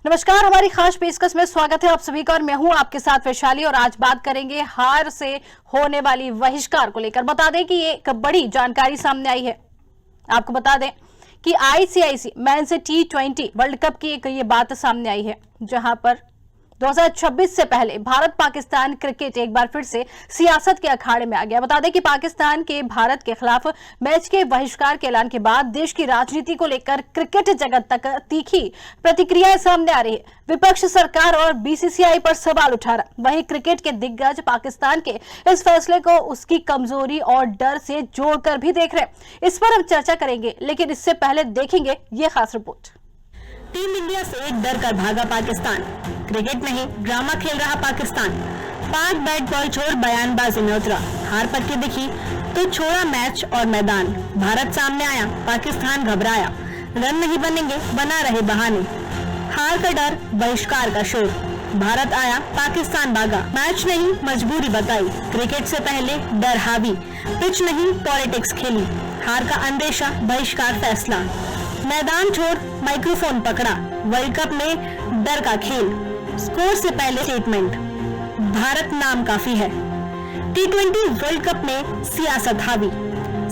नमस्कार, हमारी खास पेशकश में स्वागत है आप सभी का और मैं हूं आपके साथ वैशाली। और आज बात करेंगे हार से होने वाली बहिष्कार को लेकर। बता दें कि ये एक बड़ी जानकारी सामने आई है। आपको बता दें कि ICC men's T20 world cup की एक ये बात सामने आई है, जहां पर 2026 से पहले भारत पाकिस्तान क्रिकेट एक बार फिर से सियासत के अखाड़े में आ गया। बता दें कि पाकिस्तान के भारत के खिलाफ मैच के बहिष्कार के ऐलान के बाद देश की राजनीति को लेकर क्रिकेट जगत तक तीखी प्रतिक्रियाएं सामने आ रही है। विपक्ष सरकार और बीसीसीआई पर सवाल उठा रहा। वहीं क्रिकेट के दिग्गज पाकिस्तान के इस फैसले को उसकी कमजोरी और डर से जोड़कर भी देख रहे हैं। इस पर हम चर्चा करेंगे, लेकिन इससे पहले देखेंगे ये खास रिपोर्ट। टीम इंडिया से डर कर भागा पाकिस्तान, क्रिकेट नहीं ड्रामा खेल रहा पाकिस्तान। पाक बैट बॉल छोड़ बयानबाजी में उतरा, हार पट्टी दिखी तो छोड़ा मैच और मैदान। भारत सामने आया, पाकिस्तान घबराया, रन नहीं बनेंगे बना रहे बहाने। हार का डर, बहिष्कार का शोर। भारत आया, पाकिस्तान भागा, मैच नहीं मजबूरी बताई। क्रिकेट से पहले डर हावी, पिच नहीं पॉलिटिक्स खेली। हार का अंदेशा, बहिष्कार फैसला। मैदान छोड़ माइक्रोफोन पकड़ा, वर्ल्ड कप में डर का खेल। स्कोर से पहले स्टेटमेंट, भारत नाम काफी है। T20 वर्ल्ड कप में सियासत हावी,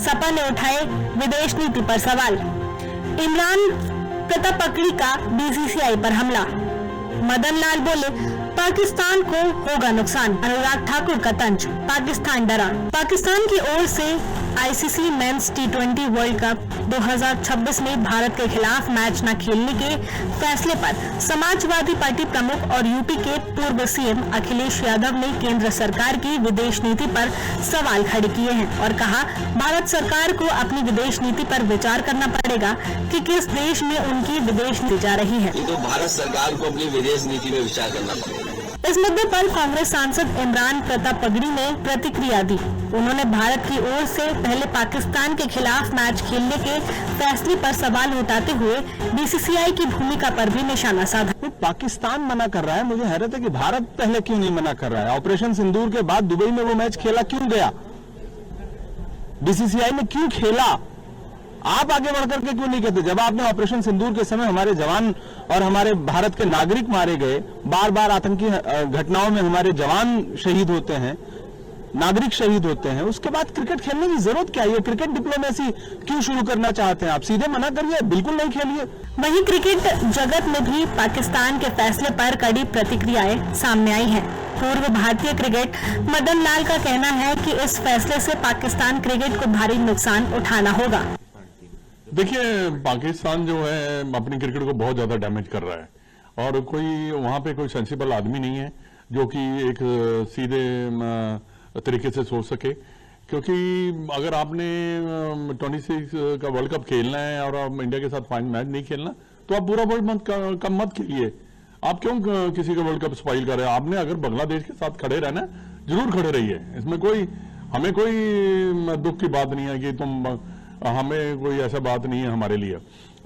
सपा ने उठाए विदेश नीति पर सवाल। इमरान प्रतापगढ़ी का बीसीसीआई पर हमला। मदन लाल बोले पाकिस्तान को होगा नुकसान। अनुराग ठाकुर का तंज, पाकिस्तान डरा। पाकिस्तान की ओर से ICC men's T20 world cup 2026 में भारत के खिलाफ मैच न खेलने के फैसले पर समाजवादी पार्टी प्रमुख और यूपी के पूर्व सीएम अखिलेश यादव ने केंद्र सरकार की विदेश नीति पर सवाल खड़े किए हैं और कहा भारत सरकार को अपनी विदेश नीति पर विचार करना पड़ेगा कि किस देश में उनकी विदेश नीति जा रही है। तो भारत सरकार को अपनी विदेश नीति में विचार करना पड़ेगा। इस मुद्दे पर कांग्रेस सांसद इमरान प्रतापगढ़ी ने प्रतिक्रिया दी। उन्होंने भारत की ओर से पहले पाकिस्तान के खिलाफ मैच खेलने के फैसले पर सवाल उठाते हुए बीसीसीआई की भूमिका पर भी निशाना साधा। पाकिस्तान मना कर रहा है, मुझे हैरत है कि भारत पहले क्यों नहीं मना कर रहा है। ऑपरेशन सिंदूर के बाद दुबई में वो मैच खेला क्यों गया, बीसीसीआई ने क्यों खेला, आप आगे बढ़कर के क्यों नहीं कहते। जब आपने ऑपरेशन सिंदूर के समय हमारे जवान और हमारे भारत के नागरिक मारे गए, बार बार आतंकी घटनाओं में हमारे जवान शहीद होते हैं, नागरिक शहीद होते हैं, उसके बाद क्रिकेट खेलने की जरूरत क्या है। क्रिकेट डिप्लोमेसी क्यों शुरू करना चाहते हैं आप, सीधे मना करिए, बिल्कुल नहीं खेलिए। वहीं क्रिकेट जगत में भी पाकिस्तान के फैसले पर कड़ी प्रतिक्रियाएं सामने आई हैं। पूर्व भारतीय क्रिकेट मदन लाल का कहना है कि इस फैसले से पाकिस्तान क्रिकेट को भारी नुकसान उठाना होगा। देखिए, पाकिस्तान जो है अपनी क्रिकेट को बहुत ज्यादा डैमेज कर रहा है और कोई वहां पे कोई सेंसिबल आदमी नहीं है जो कि एक सीधे तरीके से सोच सके। क्योंकि अगर आपने 26 का वर्ल्ड कप खेलना है और आप इंडिया के साथ फाइनल मैच नहीं खेलना तो आप पूरा वर्ल्ड कप मत खेलिए। आप क्यों किसी का वर्ल्ड कप स्पॉइल कर रहे हैं। आपने अगर बांग्लादेश के साथ खड़े रहना जरूर खड़े रहिए, इसमें हमें कोई दुख की बात नहीं है कि हमें कोई ऐसा बात नहीं है हमारे लिए।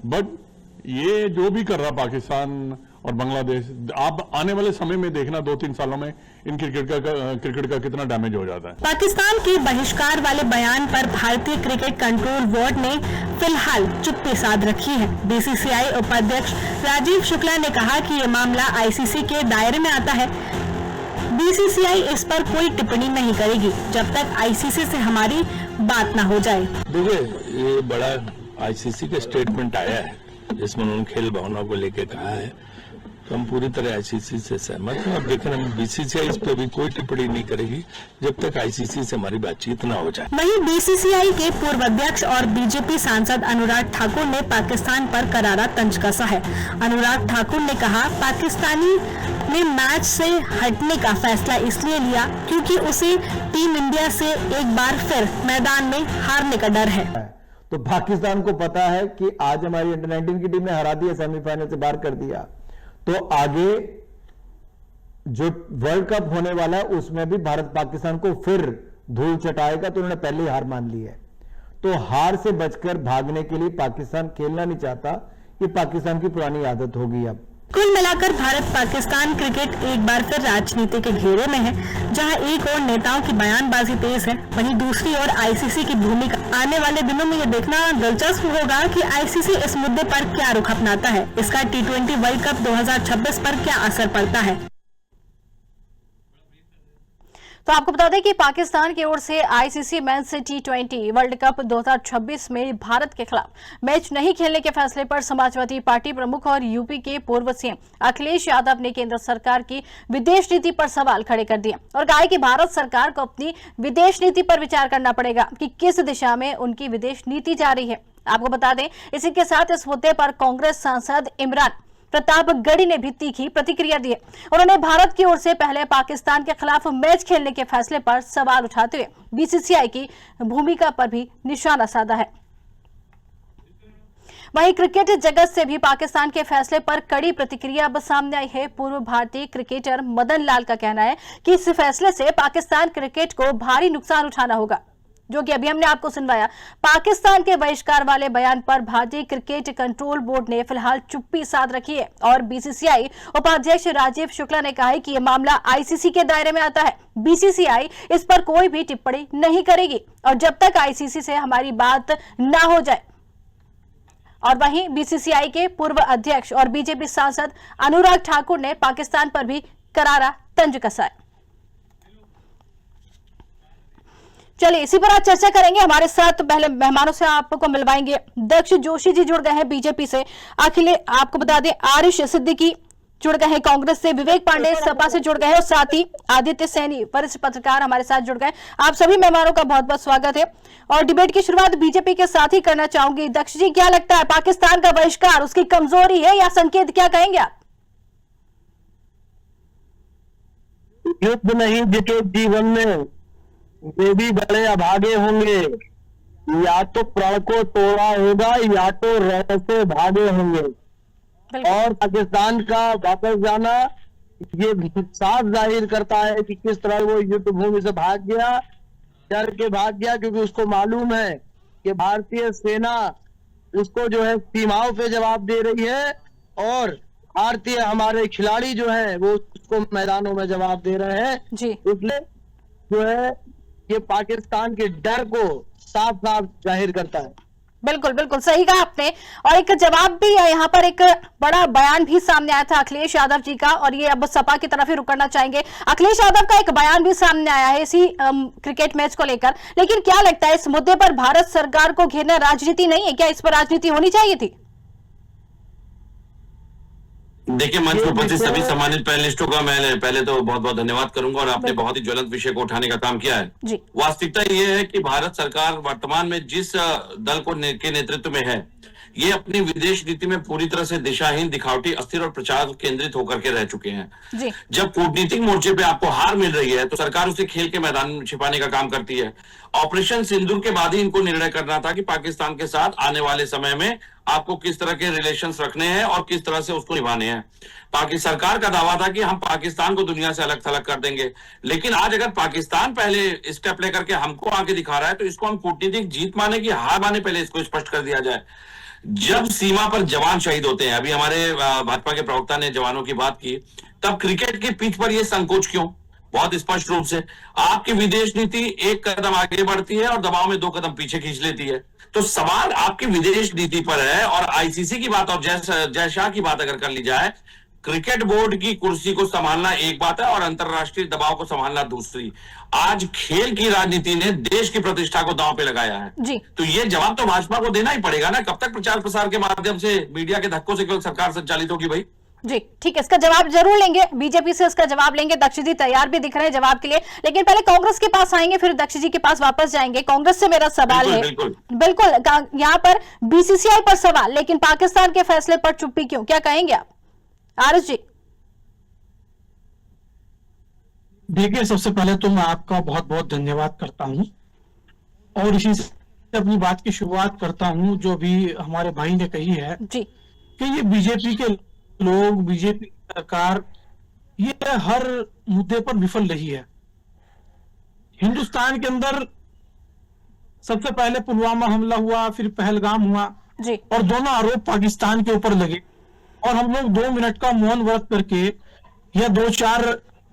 बट ये जो भी कर रहा पाकिस्तान और बांग्लादेश, आप आने वाले समय में देखना 2-3 सालों में इन क्रिकेट का कितना डैमेज हो जाता है। पाकिस्तान के बहिष्कार वाले बयान पर भारतीय क्रिकेट कंट्रोल बोर्ड ने फिलहाल चुप्पी साध रखी है। बीसीसीआई उपाध्यक्ष राजीव शुक्ला ने कहा कि ये मामला आईसीसी के दायरे में आता है। बीसीसीआई इस पर कोई टिप्पणी नहीं करेगी जब तक आईसीसी से हमारी बात न हो जाए। देखिए, ये बड़ा आईसीसी का स्टेटमेंट आया है जिसमें उन्होंने खेल भावना को लेकर कहा है, तो हम पूरी तरह आईसीसी से सहमत हैं। अब देखें, हम बीसीसीआई इस पर भी कोई टिप्पणी नहीं करेगी जब तक आईसीसी से हमारी बातचीत न हो जाए। वहीं बीसीसीआई के पूर्व अध्यक्ष और बीजेपी सांसद अनुराग ठाकुर ने पाकिस्तान पर करारा तंज कसा है। अनुराग ठाकुर ने कहा पाकिस्तानी ने मैच से हटने का फैसला इसलिए लिया क्योंकि उसे टीम इंडिया से एक बार फिर मैदान में हारने का डर है। तो पाकिस्तान को पता है कि आज हमारी अंडर-19 की टीम ने हरा दिया, सेमीफाइनल से बाहर कर दिया, तो आगे जो वर्ल्ड कप होने वाला है उसमें भी भारत पाकिस्तान को फिर धूल चटाएगा। तो उन्होंने पहले ही हार मान ली है। तो हार से बचकर भागने के लिए पाकिस्तान खेलना नहीं चाहता, ये पाकिस्तान की पुरानी आदत होगी। अब कुल मिलाकर भारत पाकिस्तान क्रिकेट एक बार फिर राजनीति के घेरे में है, जहां एक ओर नेताओं की बयानबाजी तेज है, वहीं दूसरी ओर आईसीसी की भूमिका। आने वाले दिनों में ये देखना दिलचस्प होगा कि आईसीसी इस मुद्दे पर क्या रुख अपनाता है, इसका T20 वर्ल्ड कप 2026 पर क्या असर पड़ता है। तो आपको बता दें कि पाकिस्तान की ओर से ICC men's T20 world cup 2026 में भारत के खिलाफ मैच नहीं खेलने के फैसले पर समाजवादी पार्टी प्रमुख और यूपी के पूर्व सीएम अखिलेश यादव ने केंद्र सरकार की विदेश नीति पर सवाल खड़े कर दिए और कहा कि भारत सरकार को अपनी विदेश नीति पर विचार करना पड़ेगा कि किस दिशा में उनकी विदेश नीति जा रही है। आपको बता दें, इसी के साथ इस मुद्दे पर कांग्रेस सांसद इमरान प्रतापगढ़ी ने भी तीखी प्रतिक्रिया दी। उन्होंने भारत की ओर से पहले पाकिस्तान के खिलाफ मैच खेलने के फैसले पर सवाल उठाते हुए बीसीसीआई की भूमिका पर भी निशाना साधा है। वहीं क्रिकेट जगत से भी पाकिस्तान के फैसले पर कड़ी प्रतिक्रिया अब सामने आई है। पूर्व भारतीय क्रिकेटर मदन लाल का कहना है कि इस फैसले से पाकिस्तान क्रिकेट को भारी नुकसान उठाना होगा, जो कि अभी हमने आपको सुनवाया। पाकिस्तान के बहिष्कार वाले बयान पर भारतीय क्रिकेट कंट्रोल बोर्ड ने फिलहाल चुप्पी साध रखी है और बीसीसीआई उपाध्यक्ष राजीव शुक्ला ने कहा है कि यह मामला आईसीसी के दायरे में आता है। बीसीसीआई इस पर कोई भी टिप्पणी नहीं करेगी और जब तक आईसीसी से हमारी बात ना हो जाए। और वहीं बीसीसीआई के पूर्व अध्यक्ष और बीजेपी सांसद अनुराग ठाकुर ने पाकिस्तान पर भी करारा तंज कसा है। चलिए इसी पर आज चर्चा करेंगे। हमारे साथ पहले मेहमानों से आपको मिलवाएंगे। दक्ष जोशी जी जुड़ गए हैं बीजेपी से, आपको बता दें आरिश सिद्दीकी जुड़ गए हैं कांग्रेस से, विवेक पांडे सपा से जुड़ गए हैं और साथ ही आदित्य सैनी वरिष्ठ पत्रकार हमारे साथ जुड़ गए। आप सभी मेहमानों का बहुत बहुत स्वागत है और डिबेट की शुरुआत बीजेपी के साथ ही करना चाहूंगी। दक्ष जी, क्या लगता है पाकिस्तान का बहिष्कार उसकी कमजोरी है या संकेत, क्या कहेंगे आप? युद्ध नहीं जिते जीवन में वे भी बड़े अभागे होंगे, या तो प्रण को तोड़ा होगा या तो रण से भागे होंगे। और पाकिस्तान का वापस जाना ये साफ जाहिर करता है कि किस तरह वो युद्ध भूमि से भाग गया, डर के भाग गया, क्योंकि उसको मालूम है कि भारतीय सेना उसको जो है सीमाओं पे जवाब दे रही है और भारतीय हमारे खिलाड़ी जो है वो उसको मैदानों में जवाब दे रहे हैं। इसलिए जो है ये पाकिस्तान के डर को साफ साफ जाहिर करता है। बिल्कुल बिल्कुल सही कहा आपने। और एक जवाब भी है, यहाँ पर एक बड़ा बयान भी सामने आया था अखिलेश यादव जी का, और ये अब सपा की तरफ ही रुक करना चाहेंगे। अखिलेश यादव का एक बयान भी सामने आया है इसी क्रिकेट मैच को लेकर, लेकिन क्या लगता है इस मुद्दे पर भारत सरकार को घेरना राजनीति नहीं है क्या? इस पर राजनीति होनी चाहिए थी? देखिए, मंच पर उपस्थित सभी सम्मानित पैनलिस्टों का मैं पहले तो बहुत बहुत धन्यवाद करूंगा और आपने बहुत ही ज्वलंत विषय को उठाने का काम किया है। वास्तविकता ये है कि भारत सरकार वर्तमान में जिस दल को के नेतृत्व में है, ये अपनी विदेश नीति में पूरी तरह से दिशाहीन, दिखावटी, अस्थिर और प्रचार केंद्रित होकर के रह चुके हैं। जब कूटनीतिक मोर्चे पे आपको हार मिल रही है तो सरकार उसे खेल के मैदान में छिपाने का काम करती है। ऑपरेशन सिंदूर के बाद ही इनको निर्णय करना था कि पाकिस्तान के साथ आने वाले समय में आपको किस तरह के रिलेशंस रखने हैं और किस तरह से उसको निभाने हैं। पाकिस्तान सरकार का दावा था कि हम पाकिस्तान को दुनिया से अलग थलग कर देंगे, लेकिन आज अगर पाकिस्तान पहले स्टेप लेकर के हमको आगे दिखा रहा है तो इसको हम कूटनीतिक जीत माने कि हार माने, पहले इसको स्पष्ट कर दिया जाए। जब सीमा पर जवान शहीद होते हैं, अभी हमारे भाजपा के प्रवक्ता ने जवानों की बात की, तब क्रिकेट की पिच पर यह संकोच क्यों? बहुत स्पष्ट रूप से आपकी विदेश नीति एक कदम आगे बढ़ती है और दबाव में 2 कदम पीछे खींच लेती है। तो सवाल आपकी विदेश नीति पर है। और आईसीसी की बात और जय शाह की बात अगर कर ली जाए, क्रिकेट बोर्ड की कुर्सी को संभालना एक बात है और अंतरराष्ट्रीय दबाव को संभालना दूसरी। आज खेल की राजनीति ने देश की प्रतिष्ठा को दांव पे लगाया है तो ये जवाब तो भाजपा को देना ही पड़ेगा ना। कब तक प्रचार प्रसार के माध्यम से, मीडिया के धक्कों से केवल सरकार संचालित होगी भाई? जी ठीक है, इसका जवाब जरूर लेंगे, बीजेपी से इसका जवाब लेंगे। दक्ष जी तैयार भी दिख रहे हैं जवाब के लिए, लेकिन पहले कांग्रेस के पास आएंगे, फिर दक्ष जी के पास वापस जाएंगे। कांग्रेस से मेरा सवाल है, बिल्कुल यहाँ पर बीसीसीआई पर सवाल, लेकिन पाकिस्तान के फैसले पर चुप्पी क्यों, क्या कहेंगे आप? आरिश जी। देखिए, सबसे पहले तो मैं आपका बहुत बहुत धन्यवाद करता हूं और इसी से अपनी बात की शुरुआत करता हूं। जो भी हमारे भाई ने कही है कि ये बीजेपी के लोग, बीजेपी सरकार ये हर मुद्दे पर विफल रही है। हिंदुस्तान के अंदर सबसे पहले पुलवामा हमला हुआ, फिर पहलगाम हुआ और दोनों आरोप पाकिस्तान के ऊपर लगे और हम लोग 2 मिनट का मौन व्रत करके या 2-4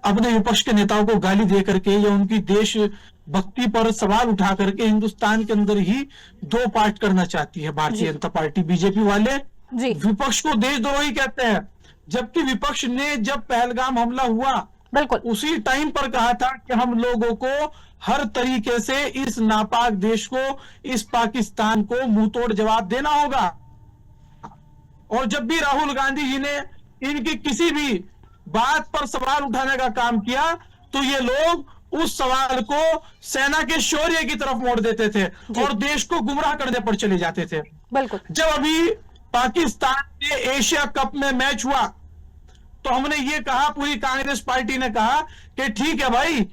अपने विपक्ष के नेताओं को गाली दे करके या उनकी देश भक्ति पर सवाल उठा करके हिंदुस्तान के अंदर ही 2 पार्ट करना चाहती है भारतीय जनता पार्टी। बीजेपी वाले विपक्ष को देशद्रोही कहते हैं, जबकि विपक्ष ने जब पहलगाम हमला हुआ बिल्कुल उसी टाइम पर कहा था कि हम लोगों को हर तरीके से इस नापाक देश को, इस पाकिस्तान को मुंहतोड़ जवाब देना होगा। और जब भी राहुल गांधी जी ने इनकी किसी भी बात पर सवाल उठाने का काम किया तो ये लोग उस सवाल को सेना के शौर्य की तरफ मोड़ देते थे और देश को गुमराह करने पर चले जाते थे। बिल्कुल। जब अभी पाकिस्तान में एशिया कप में मैच हुआ तो हमने ये कहा, पूरी कांग्रेस पार्टी ने कहा कि ठीक है भाई,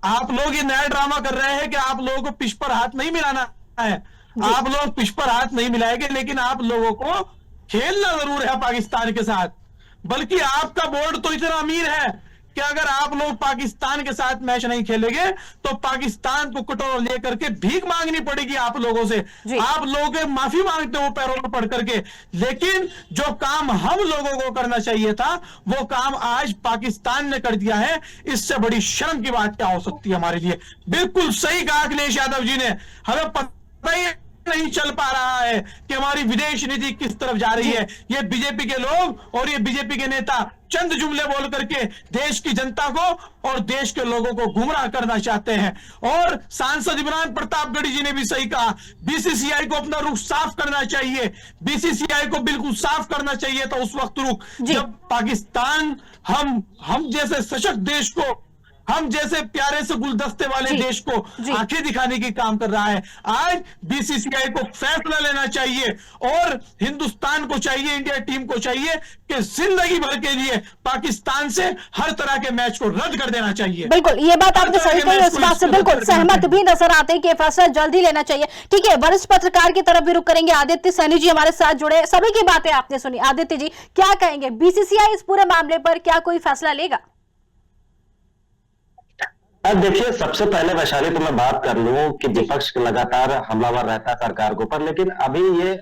आप लोग ये नया ड्रामा कर रहे हैं कि आप लोगों को पिच पर हाथ नहीं मिलाना है, आप लोग पिच पर हाथ नहीं मिलाएंगे, लेकिन आप लोगों को खेलना जरूर है पाकिस्तान के साथ। बल्कि आपका बोर्ड तो इतना अमीर है कि अगर आप लोग पाकिस्तान के साथ मैच नहीं खेलेंगे तो पाकिस्तान को कटोरा लेकर के भीख मांगनी पड़ेगी आप लोगों से। आप लोग माफी मांगते हो पैरों में पड़ करके, लेकिन जो काम हम लोगों को करना चाहिए था वो काम आज पाकिस्तान ने कर दिया है। इससे बड़ी शर्म की बात क्या हो सकती है हमारे लिए। बिल्कुल सही कहा अखिलेश यादव जी ने, हमें पता ही नहीं चल पा रहा है कि हमारी विदेश नीति किस तरफ जा रही है। ये बीजेपी के लोग और ये बीजेपी के नेता चंद जुमले बोल करके देश की जनता को और देश के लोगों को गुमराह करना चाहते हैं। और सांसद इमरान प्रतापगढ़ी जी ने भी सही कहा, बीसीसीआई को अपना रुख साफ करना चाहिए। बीसीसीआई को बिल्कुल साफ करना चाहिए था उस वक्त रुख जब पाकिस्तान हम जैसे सशक्त देश को, हम जैसे प्यारे से गुलदस्ते वाले देश को आंखें दिखाने की काम कर रहा है। आज बीसीसीआई को फैसला लेना चाहिए और हिंदुस्तान को चाहिए, इंडिया टीम को चाहिए कि जिंदगी भर के लिए पाकिस्तान से हर तरह के मैच को रद्द कर देना चाहिए। बिल्कुल, ये बात आपने सही कही, इस बात से बिल्कुल सहमत भी नजर आते हैं कि फैसला जल्दी लेना चाहिए। ठीक है, वरिष्ठ पत्रकार की तरफ भी रुक करेंगे। आदित्य सैनी जी हमारे साथ जुड़े, सभी की बातें आपने सुनी। आदित्य जी क्या कहेंगे, बीसीसीआई इस पूरे मामले पर क्या कोई फैसला लेगा? देखिए, सबसे पहले वैशाली तो मैं बात कर लूं कि विपक्ष लगातार हमलावर रहता है सरकार के ऊपर, लेकिन अभी ये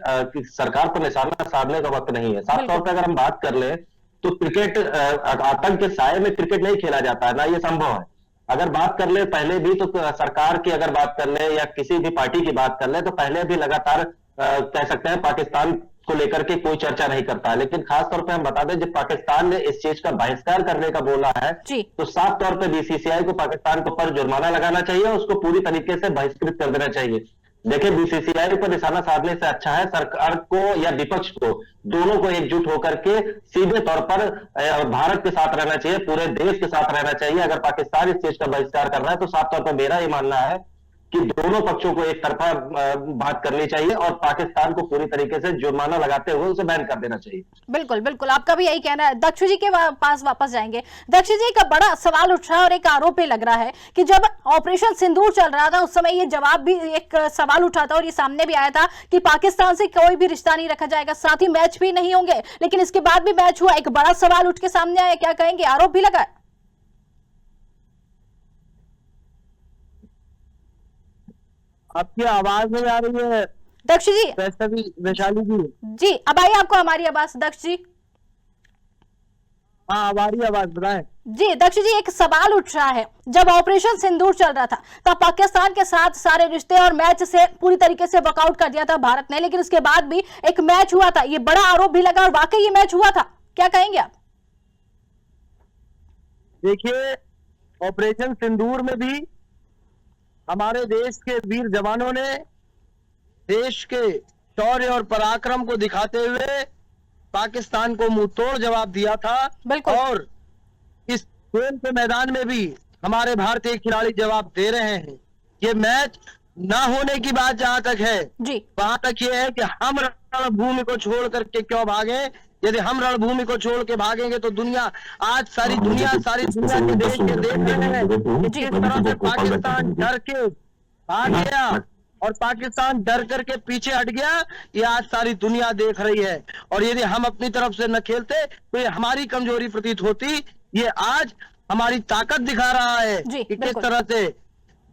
सरकार पर निशाना साधने का वक्त नहीं है। साफ तौर पर अगर हम बात कर ले तो क्रिकेट, आतंक के साए में क्रिकेट नहीं खेला जाता है, ना ये संभव है। अगर बात कर ले पहले भी तो सरकार की अगर बात कर ले या किसी भी पार्टी की बात कर ले तो पहले भी लगातार कह सकते हैं पाकिस्तान को लेकर के कोई चर्चा नहीं करता है। लेकिन खास तौर पे हम बता दें, जब पाकिस्तान ने इस चीज का बहिष्कार करने का बोला है तो साफ तौर पे बीसीसीआई को पाकिस्तान के ऊपर जुर्माना लगाना चाहिए और उसको पूरी तरीके से बहिष्कृत कर देना चाहिए। देखिए, बीसीसीआई पर निशाना साधने से अच्छा है सरकार को या विपक्ष को, दोनों को एकजुट होकर के सीधे तौर पर भारत के साथ रहना चाहिए, पूरे देश के साथ रहना चाहिए। अगर पाकिस्तान इस चीज का बहिष्कार कर रहा है तो साफ तौर पर मेरा ये मानना है कि दोनों पक्षों को एक तरफा बात करनी चाहिए और पाकिस्तान को पूरी तरीके से जुर्माना लगाते हुए उसे बैन कर देना चाहिए। बिल्कुल बिल्कुल, आपका भी यही कहना है। दक्ष जी के पास वापस जाएंगे। दक्ष जी, एक बड़ा सवाल उठ रहा है और एक आरोप भी लग रहा है कि जब ऑपरेशन सिंदूर चल रहा था उस समय ये जवाब भी एक सवाल उठा था और ये सामने भी आया था कि पाकिस्तान से कोई भी रिश्ता नहीं रखा जाएगा, साथ ही मैच भी नहीं होंगे, लेकिन इसके बाद भी मैच हुआ। एक बड़ा सवाल उठ के सामने आया, क्या कहेंगे, आरोप भी लगा है। आपकी आवाज नहीं आ रही है दक्ष जी? वैशाली जी जी, अब आई आपको हमारी आवाज दक्ष जी? हाँ, हमारी आवाज बताएं। जी दक्ष जी, एक सवाल उठ रहा है, जब ऑपरेशन सिंदूर चल रहा था तब पाकिस्तान के साथ सारे रिश्ते और मैच से पूरी तरीके से वर्कआउट कर दिया था भारत ने, लेकिन उसके बाद भी एक मैच हुआ था, ये बड़ा आरोप भी लगा और वाकई ये मैच हुआ था, क्या कहेंगे आप? देखिए, ऑपरेशन सिंदूर में भी हमारे देश के वीर जवानों ने देश के शौर्य और पराक्रम को दिखाते हुए पाकिस्तान को मुंह तोड़ जवाब दिया था। और इस खेल के मैदान में भी हमारे भारतीय खिलाड़ी जवाब दे रहे हैं। ये मैच ना होने की बात जहां तक है वहां तक ये है कि हम रणभूमि को छोड़ करके क्यों भागे। यदि हम रणभूमि को छोड़ के भागेंगे तो दुनिया, आज सारी दुनिया के देश के देख रहे हैं कि किस तरह से पाकिस्तान डर के भाग गया और पाकिस्तान डर करके पीछे हट गया। ये आज सारी दुनिया देख रही है और यदि हम अपनी तरफ से न खेलते तो ये हमारी कमजोरी प्रतीत होती। ये आज हमारी ताकत दिखा रहा है कि किस तरह से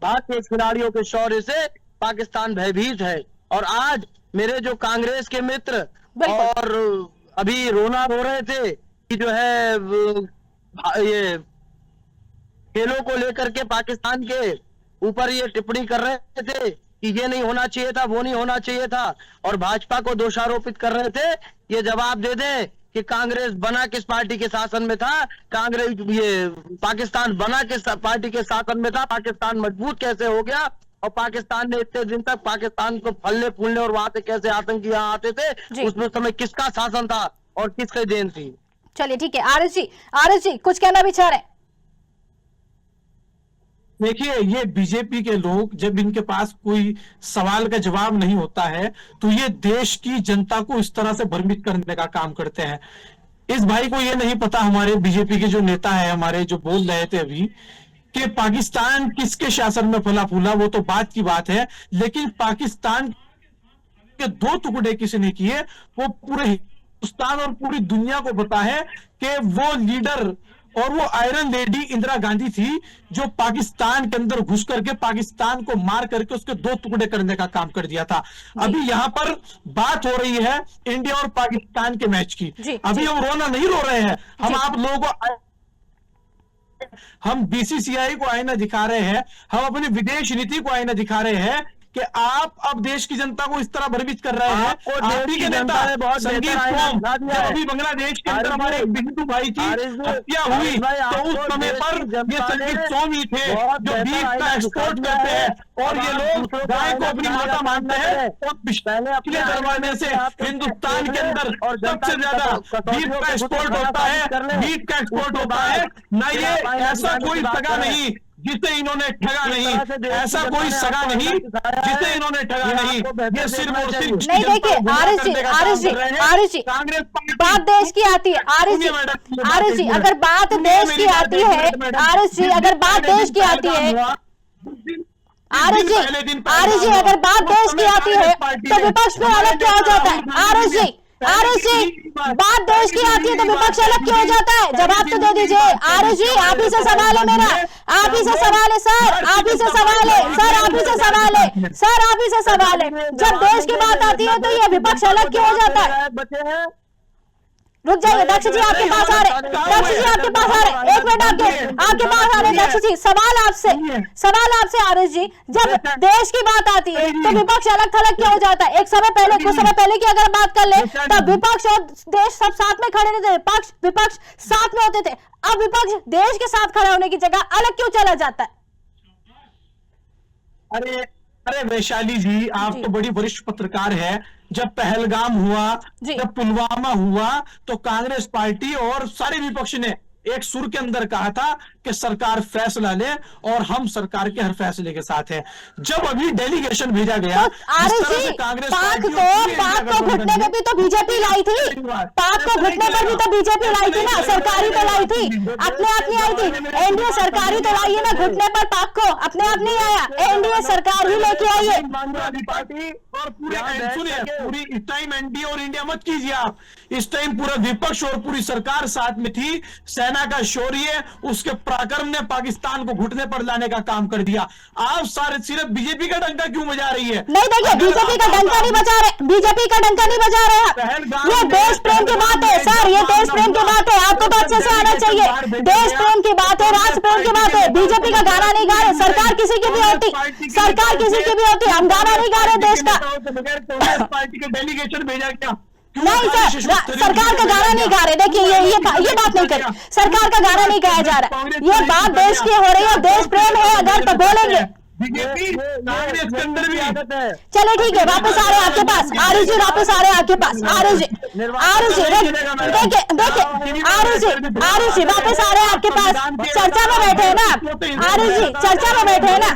भारतीय खिलाड़ियों के शौर्य से पाकिस्तान भयभीत है। और आज मेरे जो कांग्रेस के मित्र और अभी रोना रो रहे थे कि जो है ये खेलों को लेकर के पाकिस्तान के ऊपर ये टिप्पणी कर रहे थे कि ये नहीं होना चाहिए था, वो नहीं होना चाहिए था, और भाजपा को दोषारोपित कर रहे थे। ये जवाब दे दें कि कांग्रेस बना किस पार्टी के शासन में था, कांग्रेस ये पाकिस्तान बना किस पार्टी के शासन में था, पाकिस्तान मजबूत कैसे हो गया, और पाकिस्तान ने इतने दिन तक पाकिस्तान को फलने फूलने और वहां से कैसे आतंकी यहाँ आते थे, उसमें समय किसका शासन था और किसकी देन थी। चलिए ठीक है, आर एस जी कुछ कहना भी चाह रहे हैं? देखिए, ये बीजेपी के लोग जब इनके पास कोई सवाल का जवाब नहीं होता है तो ये देश की जनता को इस तरह से भ्रमित करने का काम करते हैं। इस भाई को ये नहीं पता, हमारे बीजेपी के जो नेता है हमारे, जो बोल रहे थे अभी कि पाकिस्तान किसके शासन में फला फूला, वो तो बात की बात है, लेकिन पाकिस्तान के दो टुकड़े किसी ने किए, वो पूरे हिंदुस्तान और पूरी दुनिया को पता है कि वो लीडर और वो आयरन लेडी इंदिरा गांधी थी जो पाकिस्तान के अंदर घुस करके पाकिस्तान को मार करके उसके दो टुकड़े करने का काम कर दिया था। अभी यहाँ पर बात हो रही है इंडिया और पाकिस्तान के मैच की। अभी हम रोना नहीं रो रहे हैं, हम आप लोगों को, हम बीसीसीआई को आईना दिखा रहे हैं, हम अपनी विदेश नीति को आईना दिखा रहे हैं कि आप अब देश की जनता को इस तरह भ्रमित कर रहे हैं। आप ही के नेता संगीत कौम, जब अभी बांग्लादेश के अंदर हमारे एक बिंदु भाई की हत्या हुई तो उस समय पर ये संगीत कौम ही थे जो बीफ का एक्सपोर्ट करते हैं और ये लोग गाय को अपनी माता मानते हैं और पिछले जमाने से हिंदुस्तान के अंदर सबसे ज्यादा बीफ का एक्सपोर्ट होता है, बीफ का एक्सपोर्ट होता है। न ये ऐसा कोई सगा नहीं जिसे इन्होंने ठगा नहीं, ऐसा कोई सगा नहीं जिसे इन्होंने ठगा नहीं, ये सिर्फ और सिर्फ नहीं। देखिए आर एस जी बात देश की आती है, आर एस जी अगर बात देश की आती है, आर एस जी अगर बात देश की आती है, आर एस जी अगर बात देश की आती है तो विपक्ष में अलग क्या हो जाता है? आर एस जी बात देश की आती है तो विपक्ष अलग क्यों हो जाता है? जवाब तो दे दीजिए। आर एस जी आप ही से सवाल है मेरा, आप ही से सवाल है सर, आप ही से सवाल है सर, आप ही से सवाल है सर, आप ही से सवाल है। जब देश की बात आती है तो ये विपक्ष अलग क्यों हो जाता है? रुक जाइए, दक्ष जी आपके पास आ रहे, दक्ष जी आपके पास आ रहे, एक मिनट आपके पास आ रहे दक्ष जी। सवाल आपसे आर एस जी, जब देश की बात आती है तो विपक्ष अलग थलग क्यों हो जाता है? कुछ समय पहले की अगर बात कर ले तब विपक्ष और देश सब साथ में खड़े नहीं थे, विपक्ष साथ में होते थे। अब विपक्ष देश के साथ खड़ा होने की जगह अलग क्यों चला जाता है? अरे वैशाली जी, आप तो बड़ी वरिष्ठ पत्रकार है। जब पहलगाम हुआ, जब पुलवामा हुआ तो कांग्रेस पार्टी और सारे विपक्ष ने एक सुर के अंदर कहा था कि सरकार फैसला ले और हम सरकार के हर फैसले के साथ हैं। जब अभी डेलीगेशन भेजा गया तो कांग्रेस पाक को घुटने में भी तो बीजेपी लाई थी, पाक को घुटने पर भी तो बीजेपी लाई थी ना, सरकारी तो लाई थी, अपने आप नहीं आई थी। एनडीए सरकारी तो लाई है ना, घुटने पर पाक को अपने आप नहीं आया, एनडीए सरकार ही लेके आई है। और पूरी इस टाइम एनडीए और इंडिया मत कीजिए आप, इस टाइम पूरा विपक्ष और पूरी सरकार साथ में थी। सेना का शौर्य, उसके पराक्रम ने पाकिस्तान को घुटने पर लाने का काम कर दिया। आप सारे सिर्फ बीजेपी का डंका क्यों बजा रही है? नहीं देखिए, बीजेपी का डंका नहीं बजा रहे, बीजेपी का डंका नहीं बजा रहे। ये देश प्रेम की बात है सर, ये देश प्रेम की बात है, आपको तो अच्छे से आना चाहिए। देश प्रेम की बात है, राष्ट्र प्रेम की बात है। बीजेपी का गाना नहीं गा रहे, सरकार किसी की भी होती, सरकार किसी की भी होती, हम गाना नहीं गा रहे देश का। पार्टी के डेलीगेशन भेजा क्या? नहीं सर, सरकार का गाना नहीं गा रहे। देखिए ये बात नहीं करी, सरकार का गाना नहीं गाया जा रहा, ये बात देश की हो रही है। देश प्रेम है अगर तो बोलेंगे। चले ठीक है, वापस आ रहे हैं आपके पास आर एस जी, वापस आ रहे हैं आपके पास आर एस जी देखिए आर एस जी वापस आ रहे हैं आपके पास। चर्चा में बैठे हैं ना आर एस जी, चर्चा में बैठे हैं ना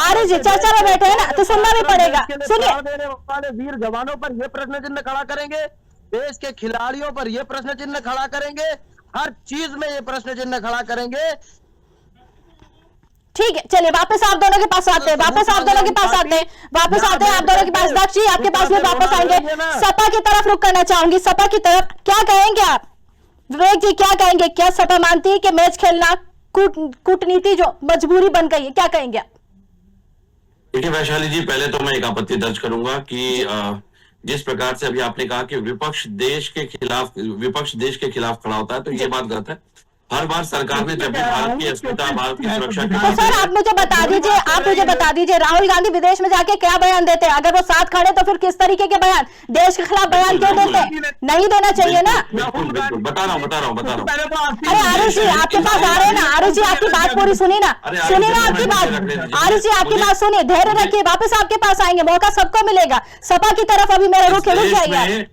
आर एस जी, चर्चा में बैठे हैं ना तो सुनना भी पड़ेगा। सुनिए, वाले वीर जवानों पर ये प्रश्न चिन्ह खड़ा करेंगे, देश के खिलाड़ियों पर ये प्रश्न चिन्ह खड़ा करेंगे, हर चीज में ये प्रश्न चिन्ह खड़ा करेंगे। ठीक है, चलिए वापस आप दोनों के पास आते हैं, आप दोनों के पास दक्ष जी आपके पास भी वापस आएंगे। सपा की तरफ रुख करना चाहूंगी, सपा की तरफ क्या कहेंगे आप? विवेक जी क्या कहेंगे? क्या सपा मानती है कि मैच खेलना कूटनीति जो मजबूरी बन गई है, क्या कहेंगे आप? देखिए वैशाली जी, पहले तो मैं एक आपत्ति दर्ज करूंगा कि जिस प्रकार से अभी आपने कहा कि विपक्ष देश के खिलाफ खड़ा होता है, तो ये बात गलत है। हर बार सरकार ने जब भी भारत की अस्मिता, भारत की सुरक्षा की तो सर आप मुझे बता दीजिए राहुल गांधी विदेश में जाके क्या बयान देते हैं? अगर वो साथ खड़े तो फिर किस तरीके के बयान, देश के खिलाफ बयान क्यों देते हैं? नहीं देना चाहिए ना। बिल्कुल बता रहा हूँ। अरे आरुष जी आपके पास आ रहे हैं ना, आरुष जी आपकी बात पूरी सुनी ना आपकी बात, आरुष जी आपकी बात सुनिए, धैर्य रखिए, वापस आपके पास आएंगे, मौका सबको मिलेगा। सपा की तरफ अभी मेरे को खिल जाइए।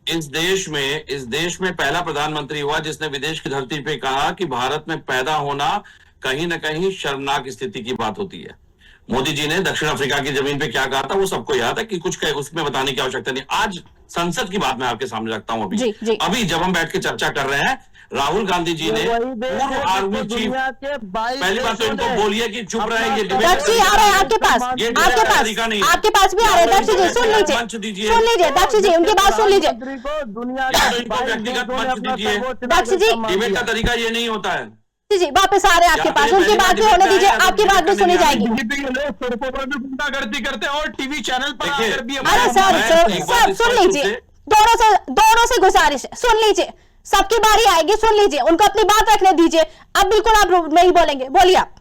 इस देश में पहला प्रधानमंत्री हुआ जिसने विदेश की धरती पे कहा कि भारत में पैदा होना कहीं न कहीं शर्मनाक स्थिति की बात होती है। मोदी जी ने दक्षिण अफ्रीका की जमीन पे क्या कहा था वो सबको याद है कि कुछ उसमें बताने की आवश्यकता नहीं। आज संसद की बात मैं आपके सामने रखता हूं। अभी जब हम बैठ के चर्चा कर रहे हैं, राहुल गांधी जी ने पूर्व आर्मी चीफ, पहली बात तो इनको बोलिए कि चुप रहे। ये दक्ष जी आ रहे हैं आपके पास भी आ रहे हैं। दक्ष जी सुन लीजिए दक्ष जी उनकी बात सुन लीजिए। व्यक्तिगत मंच दीजिए। दक्ष जी डिबेट का तरीका ये नहीं होता है। जी वापस आ रहे हैं आपके पास, उनकी बात भी होने दीजिए, आपकी बात भी सुनी जाएगी। सड़कों पर भी गुंडागर्दी करते हैं और टीवी चैनल पर आकर भी। अरे सर सुन लीजिए, दोनों से गुजारिश है, सुन लीजिए, सबकी बारी आएगी, सुन लीजिए, उनको अपनी बात रखने दीजिए। अब बिल्कुल आप नहीं बोलेंगे, बोलिए आप।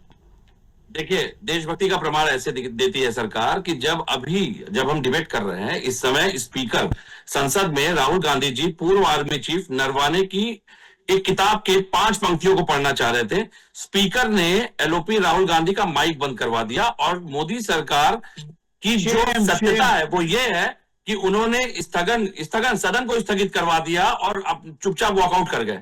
देखिए, देशभक्ति का प्रमाण ऐसे देती है सरकार कि जब हम डिबेट कर रहे हैं, इस समय स्पीकर संसद में राहुल गांधी जी पूर्व आर्मी चीफ नरवाने की एक किताब के 5 पंक्तियों को पढ़ना चाह रहे थे। स्पीकर ने एलओपी राहुल गांधी का माइक बंद करवा दिया और मोदी सरकार की जो सत्यता है वो ये है कि उन्होंने सदन को स्थगित करवा दिया और अब चुपचाप वॉकआउट कर गए।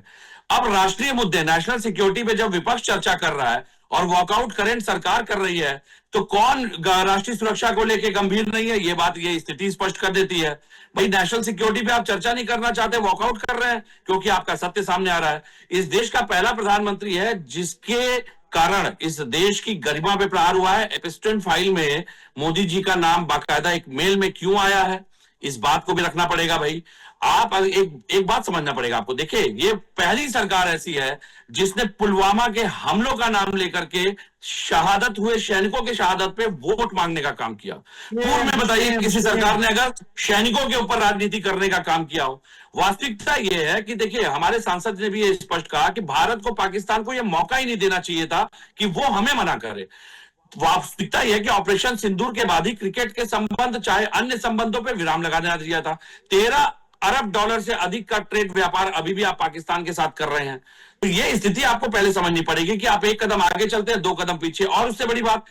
अब राष्ट्रीय मुद्दे, नेशनल सिक्योरिटी पे जब विपक्ष चर्चा कर रहा है और वॉकआउट करेंट सरकार कर रही है, तो कौन राष्ट्रीय सुरक्षा को लेकर गंभीर नहीं है? ये स्थिति स्पष्ट कर देती है। भाई, नेशनल सिक्योरिटी पे आप चर्चा नहीं करना चाहते, वॉकआउट कर रहे हैं क्योंकि आपका सत्य सामने आ रहा है। इस देश का पहला प्रधानमंत्री है जिसके कारण इस देश की गरिमा पे प्रहार हुआ है। एपिस्टन फाइल में मोदी जी का नाम बाकायदा एक मेल में क्यों आया है, इस बात को भी रखना पड़ेगा। भाई, आप एक बात समझना पड़ेगा आपको। देखिए, ये पहली सरकार ऐसी है जिसने पुलवामा के हमलों का नाम लेकर के शहादत हुए सैनिकों के शहादत पे वोट मांगने का काम किया। पूर्व में बताइए किसी सरकार ने अगर सैनिकों के ऊपर राजनीति करने का काम किया हो। वास्तविकता यह है कि देखिए, हमारे सांसद ने भी ये स्पष्ट कहा कि भारत को, पाकिस्तान को यह मौका ही नहीं देना चाहिए था कि वो हमें मना करे। वास्तविकता यह है कि ऑपरेशन सिंदूर के बाद ही क्रिकेट के संबंध चाहे अन्य संबंधों पर विराम लगाना दिया था। 13 अरब डॉलर से अधिक का ट्रेड व्यापार अभी भी आप पाकिस्तान के साथ कर रहे हैं। तो ये स्थिति आपको पहले समझनी पड़ेगी कि आप एक कदम आगे चलते हैं, 2 कदम पीछे। और उससे बड़ी बात,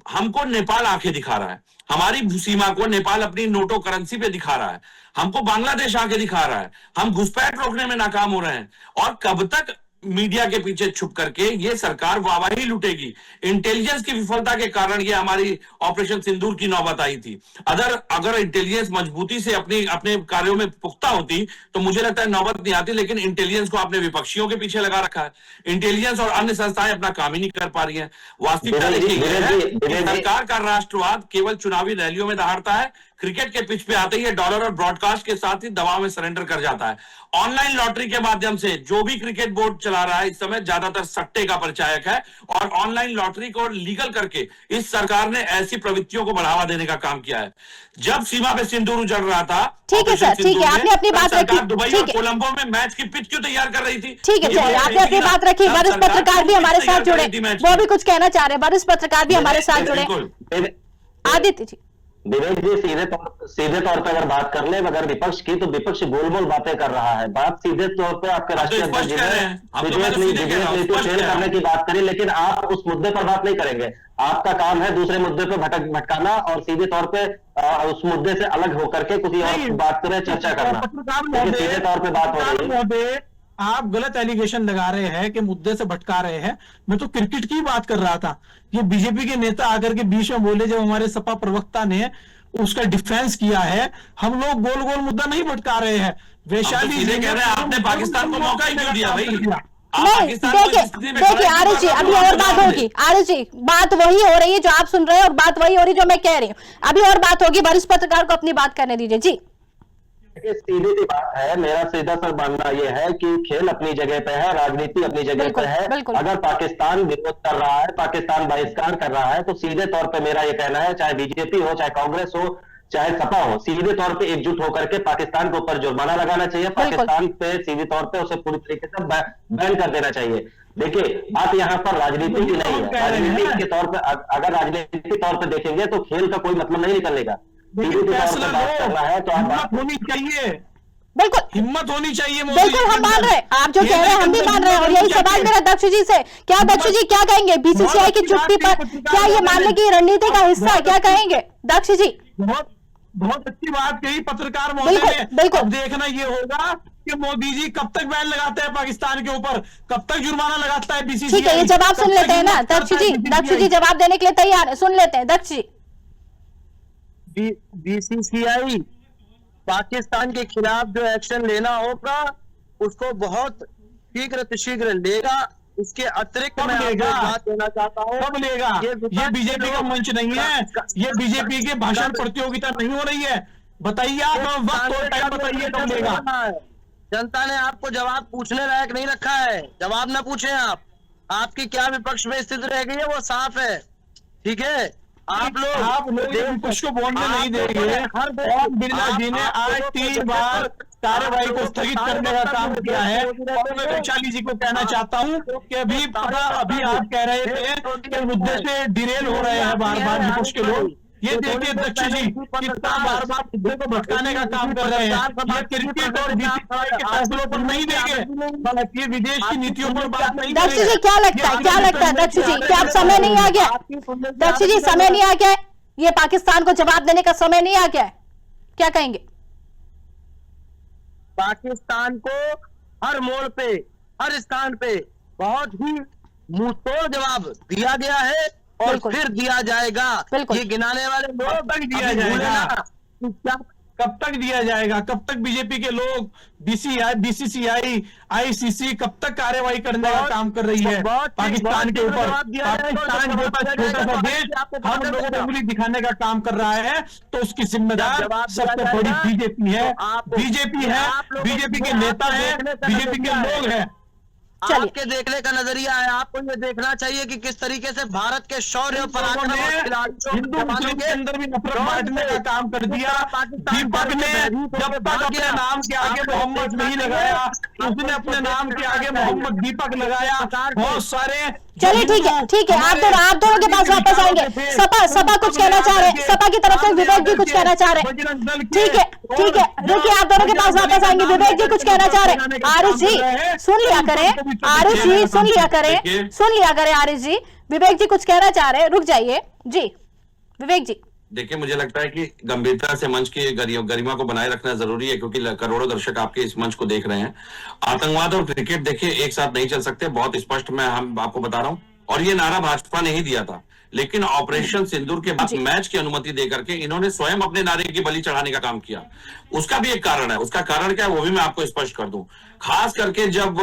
हमको नेपाल आंखें दिखा रहा है, हमारी सीमा को नेपाल अपनी नोटो करेंसी पे दिखा रहा है, हमको बांग्लादेश आंखें दिखा रहा है, हम घुसपैठ रोकने में नाकाम हो रहे हैं। और कब तक मीडिया के पीछे छुप करके ये सरकार वाहवाही लूटेगी? इंटेलिजेंस की विफलता के कारण ये हमारी ऑपरेशन सिंदूर की नौबत आई थी। अगर इंटेलिजेंस मजबूती से अपने कार्यों में पुख्ता होती तो मुझे लगता है नौबत नहीं आती। लेकिन इंटेलिजेंस को आपने विपक्षियों के पीछे लगा रखा है। इंटेलिजेंस और अन्य संस्थाएं अपना काम ही नहीं कर पा रही है। वास्तविकता देखिए, सरकार का राष्ट्रवाद केवल चुनावी रैलियों में दहाड़ता है, क्रिकेट के पिच पे आते ही डॉलर और ब्रॉडकास्ट के साथ ही दबाव में सरेंडर कर जाता है। ऑनलाइन लॉटरी के माध्यम से जो भी क्रिकेट बोर्ड चला रहा है इस समय ज्यादातर सट्टे का परिचायक है और ऑनलाइन लॉटरी को लीगल करके इस सरकार ने ऐसी प्रवृत्तियों को बढ़ावा देने का काम किया है। जब सीमा पे सिंदूर उजड़ रहा था, ठीक है सर, ठीक है, आपने अपनी बात रखी। दुबई और कोलंबो में मैच की पिच क्यों तैयार कर रही थी? ठीक है सर, आपने अपनी बात रखी। वरिष्ठ पत्रकार भी हमारे साथ जुड़े, वो भी कुछ कहना चाह रहे हैं। वरिष्ठ पत्रकार भी हमारे साथ जुड़े। आदित्य जी, विवेक जी, सीधे तौर पे अगर बात कर ले अगर विपक्ष की, तो विपक्ष गोल बातें कर रहा है। बात सीधे तौर पे आपके राष्ट्रीय अध्यक्ष जी ने विधेयक नीति फेल करने की बात करी, लेकिन आप उस मुद्दे पर बात नहीं करेंगे। आपका काम है दूसरे मुद्दे पे भटकाना और सीधे तौर पे उस मुद्दे से अलग होकर के किसी और बात करें, चर्चा करना। सीधे तौर पे बात हो रही है। आप गलत एलिगेशन लगा रहे हैं कि मुद्दे से भटका रहे हैं। मैं तो क्रिकेट की बात कर रहा था। ये बीजेपी के नेता आकर के बीच में बोले, जब हमारे सपा प्रवक्ता ने उसका डिफेंस किया है, हम लोग गोल मुद्दा नहीं भटका रहे हैं। वैशाली कह रहे हैं आपने पाकिस्तान को मौका ही क्यों दिया भाई? नहीं, देखिए आरिश जी, अभी और बात होगी। आरिश जी, बात वही हो रही है जो आप सुन रहे हैं और बात वही हो रही है जो मैं कह रही हूँ। अभी और बात होगी, वरिष्ठ पत्रकार को अपनी बात करने दीजिए। जी, सीधी सी बात है, मेरा सीधा सा मानना यह है कि खेल अपनी जगह पे है, राजनीति अपनी जगह पे है। अगर पाकिस्तान विरोध कर रहा है, पाकिस्तान बहिष्कार कर रहा है, तो सीधे तौर पे मेरा यह कहना है, चाहे बीजेपी हो चाहे कांग्रेस हो, चाहे सपा हो, सीधे तौर पे एकजुट होकर के पाकिस्तान के ऊपर जुर्माना लगाना चाहिए, पाकिस्तान पे सीधे तौर पे उसे पूरी तरीके से बैन कर देना चाहिए। देखिए बात यहाँ पर राजनीति की नहीं है, राजनीति के तौर पे अगर राजनीतिक तौर पे देखेंगे तो खेल का कोई मतलब नहीं निकलेगा। सीधे तौर पे बात कर रहा है तो आप होनी चाहिए, बिल्कुल हिम्मत होनी चाहिए। बिल्कुल हम मान रहे हैं, आप जो कह रहे हैं हम भी मान रहे हैं। और यही सवाल मेरा दक्ष जी से, क्या दक्ष जी क्या कहेंगे बीसीसीआई की चुप्पी पर? क्या ये मानने की रणनीति का हिस्सा है? क्या कहेंगे दक्ष जी? बहुत अच्छी बात कही पत्रकार महोदय ने। बिल्कुल अब देखना ये होगा कि मोदी जी कब तक बैन लगाते हैं पाकिस्तान के ऊपर, कब तक जुर्माना लगाता है बीसीसीआई। ठीक है, ये जवाब सुन लेते हैं ना दक्ष जी। दक्ष जी जवाब देने के लिए तैयार है, सुन लेते हैं दक्ष जी। बीसीसीआई पाकिस्तान के खिलाफ जो एक्शन लेना होगा उसको बहुत शीघ्र लेगा। इसके अतिरिक्त मैं आपको बात देना चाहता हूँ, कब लेगा? ये बीजेपी का मंच नहीं है, ये बीजेपी के भाषण प्रतियोगिता नहीं हो रही है। बताइए आप, वक्त और टाइम बताइए कब लेगा। जनता ने आपको जवाब पूछने लायक नहीं रखा है, जवाब ना पूछे आप। आपकी क्या विपक्ष में स्थिति रह गई है वो साफ है, ठीक है। आप लोग विपक्ष को बोलने नहीं देंगे। ओम बिरला जी ने आज 3 बार कार्यवाही को स्थगित करने का काम किया है। और मैं वैशाली जी को कहना चाहता हूँ कि अभी आप कह रहे थे कि मुद्दे से डिरेल हो रहे हैं बार बार विपक्ष के लोग। ये देखिए दक्ष जी कितना बार बार मुद्दे को भटकाने का काम कर रहे हैं। ये क्रिकेट और बीसीसीआई के फैसलों पर नहीं देंगे, ये विदेश की नीतियों पर बात नहीं दक्ष जी क्या लगता है दक्ष जी, क्या अब समय नहीं आ गया? दक्ष जी समय नहीं आ गया है, ये पाकिस्तान को जवाब देने का समय नहीं आ गया है? क्या कहेंगे? पाकिस्तान को हर मोड़ पे, हर स्थान पे बहुत ही मुंहतोड़ जवाब दिया गया है और फिर दिया जाएगा। ये गिनाने वाले लोग तक दिया जाएगा, कब तक दिया जाएगा? कब तक बीजेपी के लोग बीसीसीआई आईसीसी कब तक कार्रवाई करने का काम कर रही है पाकिस्तान के ऊपर? पाकिस्तान जैसा छोटा सा देश हम लोगों को उंगली दिखाने का काम कर रहा है, तो उसकी जिम्मेदार सबसे बड़ी बीजेपी है। बीजेपी के नेता है, बीजेपी के लोग हैं। आपके देखने का नजरिया है, आपको ये देखना चाहिए कि किस तरीके से भारत के शौर्य और पराक्रम हिंदू मुस्लिम के अंदर भी नफरत बांटने का काम कर दिया। दीपक ने जब तक अपने नाम के आगे मोहम्मद नहीं लगाया, उसने अपने नाम के आगे मोहम्मद दीपक लगाया। बहुत सारे चलिए ठीक है आप दोनों के पास वापस आएंगे। सपा कुछ कहना चाह रहे हैं, सपा की तरफ से विवेक जी कुछ कहना चाह रहे हैं। ठीक है रुकिए, आप दोनों के पास वापस आएंगे। विवेक जी कुछ कहना चाह रहे हैं। आरिफ जी सुन लिया करें, आरिफ जी सुन लिया करें आरिफ जी। विवेक जी कुछ कहना चाह रहे हैं, रुक जाइए जी विवेक जी। देखिए मुझे लगता है कि गंभीरता से मंच की गरिमा को बनाए रखना जरूरी है, क्योंकि करोड़ों दर्शक आपके इस मंच को देख रहे हैं। आतंकवाद और क्रिकेट देखिए एक साथ नहीं चल सकते, बहुत स्पष्ट मैं आपको बता रहा हूं। और ये नारा भाजपा ने ही दिया था, लेकिन ऑपरेशन सिंदूर के बाद मैच की अनुमति देकर के इन्होंने स्वयं अपने नारे की बलि चढ़ाने का काम किया। उसका भी एक कारण है, उसका कारण क्या है वो भी मैं आपको स्पष्ट कर दूं। खास करके जब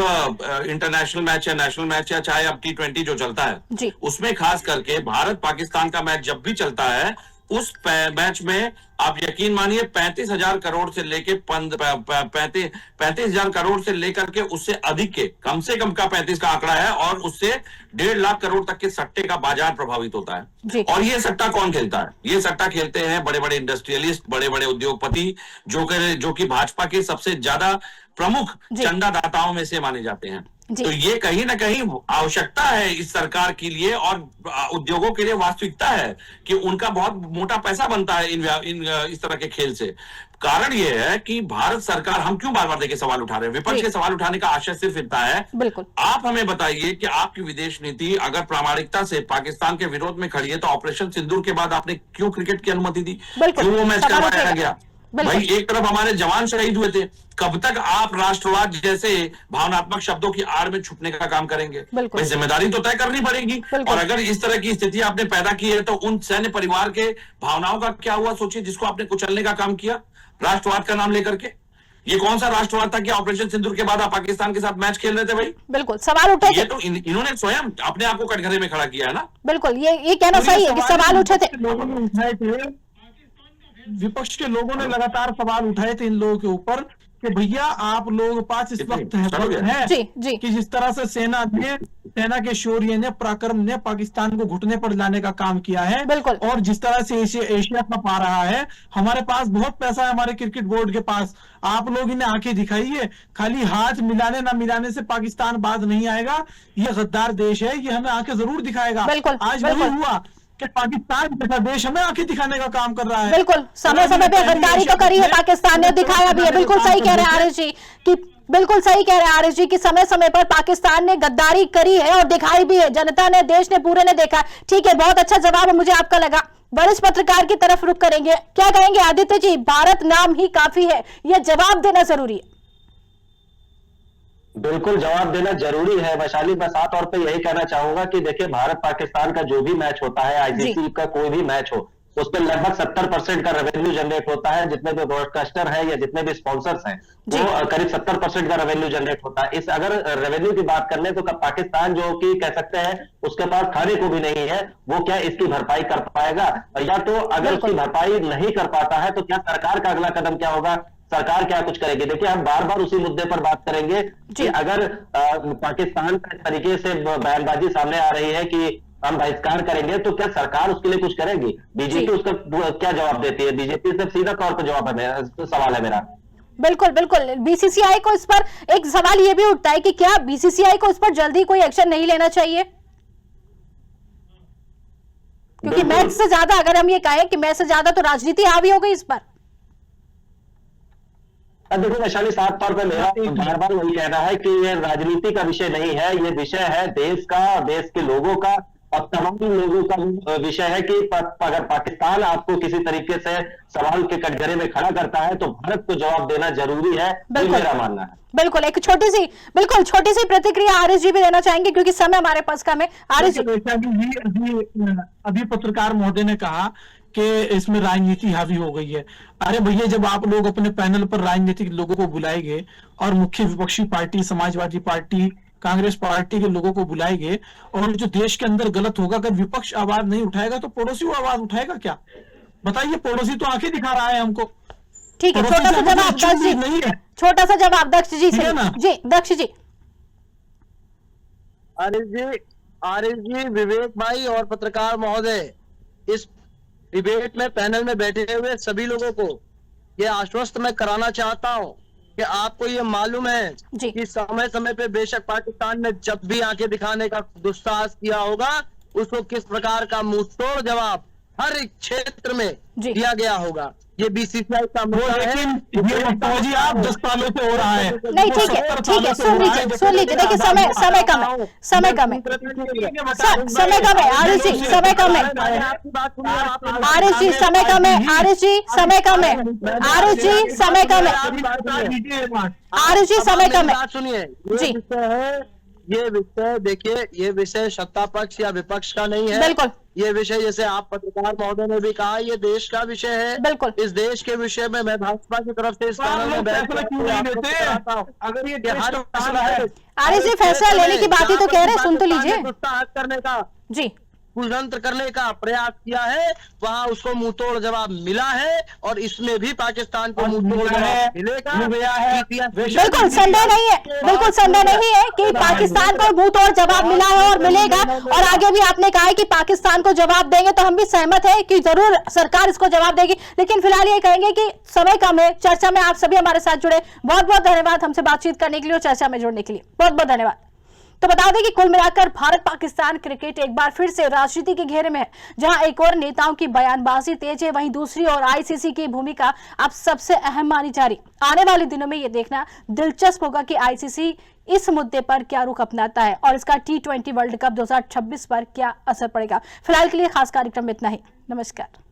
इंटरनेशनल मैच या नेशनल मैच या चाहे अब T20 जो चलता है उसमें खास करके भारत पाकिस्तान का मैच जब भी चलता है, उस मैच में आप यकीन मानिए 35,000 करोड़ से लेके 35,000 करोड़ से लेकर के उससे अधिक के कम से कम का 35 का आंकड़ा है, और उससे 1.5 लाख करोड़ तक के सट्टे का बाजार प्रभावित होता है। और ये सट्टा कौन खेलता है? ये सट्टा खेलते हैं बड़े बड़े इंडस्ट्रियलिस्ट, बड़े बड़े उद्योगपति, जो कि भाजपा के सबसे ज्यादा प्रमुख चंदादाताओं में से माने जाते हैं। तो ये कहीं ना कहीं आवश्यकता है इस सरकार के लिए और उद्योगों के लिए, वास्तविकता है कि उनका बहुत मोटा पैसा बनता है इस तरह के खेल से। कारण ये है कि भारत सरकार, हम क्यों बार बार देखिए सवाल उठा रहे हैं, विपक्ष के सवाल उठाने का आशय सिर्फ इतना है, आप हमें बताइए कि आपकी विदेश नीति अगर प्रामाणिकता से पाकिस्तान के विरोध में खड़ी है, तो ऑपरेशन सिंदूर के बाद आपने क्यों क्रिकेट की अनुमति दी? क्यों वो मैच करवाया गया? भाई एक तरफ हमारे जवान शहीद हुए थे, कब तक आप राष्ट्रवाद जैसे भावनात्मक शब्दों की आड़ में छुपने का काम करेंगे? भाई जिम्मेदारी तो तय करनी पड़ेगी। और अगर इस तरह की स्थिति आपने पैदा की है, तो उन सैन्य परिवार के भावनाओं का क्या हुआ सोचिए, जिसको आपने कुचलने का काम किया राष्ट्रवाद का नाम लेकर के। ये कौन सा राष्ट्रवाद था कि ऑपरेशन सिंदूर के बाद आप पाकिस्तान के साथ मैच खेल रहे थे? भाई बिल्कुल सवाल उठे थे। ये तो इन्होंने स्वयं अपने आप को कटघरे में खड़ा किया है ना। बिल्कुल ये कहना सही है कि सवाल उठे थे। विपक्ष के लोगों ने लगातार सवाल उठाए थे इन लोगों के ऊपर कि भैया आप लोग पास इस वक्त हैं कि जिस तरह से सेना ने सेना के शौर्य ने, पराक्रम ने पाकिस्तान को घुटने पर लाने का काम किया है। बिल्कुल। और जिस तरह से एशिया कप आ रहा है, हमारे पास बहुत पैसा है, हमारे क्रिकेट बोर्ड के पास। आप लोग इन्हें आंखें दिखाइए, खाली हाथ मिलाने ना मिलाने से पाकिस्तान बाज नहीं आएगा। ये गद्दार देश है, ये हमें आंखें जरूर दिखाएगा। आज वही हुआ कि पाकिस्तान जैसा देश हमें आंखें दिखाने का काम कर रहा है। बिल्कुल, समय समय पे गद्दारी तो करी है पाकिस्तान ने, दिखाया भी है। बिल्कुल सही कह रहे हैं आरएस जी कि बिल्कुल सही कह रहे हैं आरएस जी कि समय समय पर पाकिस्तान ने गद्दारी करी है और दिखाई भी है। जनता ने, देश ने, पूरे ने देखा। ठीक है, बहुत अच्छा जवाब मुझे आपका लगा। वरिष्ठ पत्रकार की तरफ रुख करेंगे, क्या कहेंगे आदित्य जी? भारत नाम ही काफी है, यह जवाब देना जरूरी है। बिल्कुल जवाब देना जरूरी है वैशाली। मैं साफ तौर पे यही कहना चाहूंगा कि देखिए, भारत पाकिस्तान का जो भी मैच होता है, आईसीसी का कोई भी मैच हो, उस पर लगभग 70% का रेवेन्यू जनरेट होता है। जितने भी ब्रॉडकास्टर हैं या जितने भी स्पॉन्सर्स हैं, वो करीब 70% का रेवेन्यू जनरेट होता है। इस अगर रेवेन्यू की बात कर ले तो पाकिस्तान जो कि कह सकते हैं उसके पास खाने को भी नहीं है, वो क्या इसकी भरपाई कर पाएगा? या तो अगर उसकी भरपाई नहीं कर पाता है तो क्या सरकार का अगला कदम क्या होगा, सरकार क्या कुछ करेगी? देखिए, हम बार बार उसी मुद्दे पर बात करेंगे कि अगर पाकिस्तान का इस तरीके से बयानबाजी सामने आ रही है कि हम बहिष्कार करेंगे, तो क्या सरकार उसके लिए कुछ करेगी? बीजेपी उसका क्या जवाब देती है? बीजेपी से सीधा तौर पर जवाब है, सवाल है मेरा। बिल्कुल बिल्कुल, बीसीसीआई को इस पर एक सवाल ये भी उठता है कि क्या बीसीसीआई को इस पर जल्दी कोई एक्शन नहीं लेना चाहिए? क्योंकि मैच से ज्यादा, अगर हम ये कहें कि मैच से ज्यादा तो राजनीति हावी हो गई इस पर। देखो वैशाली, साफ तौर पे मेरा बार बार वही कहना है कि ये राजनीति का विषय नहीं है, ये विषय है देश का, देश के लोगों का और तमाम लोगों का विषय है कि अगर पाकिस्तान आपको किसी तरीके से सवाल के कटघरे में खड़ा करता है तो भारत को जवाब देना जरूरी है, ये मेरा मानना है। बिल्कुल, एक छोटी सी प्रतिक्रिया आरएस जी भी देना चाहेंगे क्योंकि समय हमारे पास कम है। आरएस जी, अभी पत्रकार महोदय ने कहा कि इसमें राजनीति हावी हो गई है। अरे भैया, जब आप लोग अपने पैनल पर राजनीतिक लोगों को बुलाएंगे और मुख्य विपक्षी party Samajwadi party, Congress party के लोगों को बुलाएंगे और जो देश के अंदर गलत होगा, अगर विपक्ष आवाज नहीं उठाएगा तो पड़ोसी आवाज उठाएगा क्या? बताइए, पड़ोसी तो आंखें दिखा रहा है हमको। ठीक है, छोटा सा जवाब दक्ष जी, नहीं है, छोटा सा जवाब दक्ष जी से। जी दक्ष जी। आरएस जी, विवेक भाई और पत्रकार महोदय, इस डिबेट में पैनल में बैठे हुए सभी लोगों को ये आश्वस्त मैं कराना चाहता हूं कि आपको ये मालूम है कि समय समय पे बेशक पाकिस्तान ने जब भी आंखें दिखाने का दुस्साहस किया होगा, उसको किस प्रकार का मुंह तोड़ जवाब हर एक क्षेत्र में दिया गया होगा। ये बीसीसीआई का मुद्दा है, लेकिन ये आप 10 सालों से हो रहा है। नहीं, ठीक है, सुन लीजिए। देखिए, समय कम है, समय कम है आरएस जी, समय कम है आरएस जी, समय कम है आरएस जी, समय कम है आरएस जी, समय कम है आरएस जी, समय कम है। सुनिए, ये विषय देखिए, ये विषय सत्ता पक्ष या विपक्ष का नहीं है। बिल्कुल, ये विषय जैसे आप पत्रकार महोदय ने भी कहा, ये देश का विषय है। बिल्कुल, इस देश के विषय में मैं भाजपा की तरफ से इस पैनल में अगर ये आरएस जी फैसला लेने की बात ही तो कह रहे हैं, सुन तो लीजिए। करने का जी कुतंत्र करने का प्रयास किया है, वहां उसको मुंहतोड़ जवाब मिला है और इसमें भी पाकिस्तान को मुंहतोड़ जवाब मिलेगा। बिल्कुल संदेह नहीं है, बिल्कुल संदेह नहीं है कि पाकिस्तान को मुंहतोड़ जवाब मिला है और मिलेगा। और आगे भी आपने कहा है कि पाकिस्तान को जवाब देंगे, तो हम भी सहमत है कि जरूर सरकार इसको जवाब देगी। लेकिन फिलहाल ये कहेंगे कि समय कम है। चर्चा में आप सभी हमारे साथ जुड़े, बहुत बहुत धन्यवाद हमसे बातचीत करने के लिए और चर्चा में जुड़ने के लिए, बहुत बहुत धन्यवाद। तो बता दें कि कुल मिलाकर भारत पाकिस्तान क्रिकेट एक बार फिर से राजनीति के घेरे में है, जहां एक और नेताओं की बयानबाजी तेज है, वहीं दूसरी ओर आईसीसी की भूमिका अब सबसे अहम मानी जा रही। आने वाले दिनों में यह देखना दिलचस्प होगा कि आईसीसी इस मुद्दे पर क्या रुख अपनाता है और इसका T20 वर्ल्ड कप 2026 पर क्या असर पड़ेगा। फिलहाल के लिए खास कार्यक्रम में इतना ही। नमस्कार।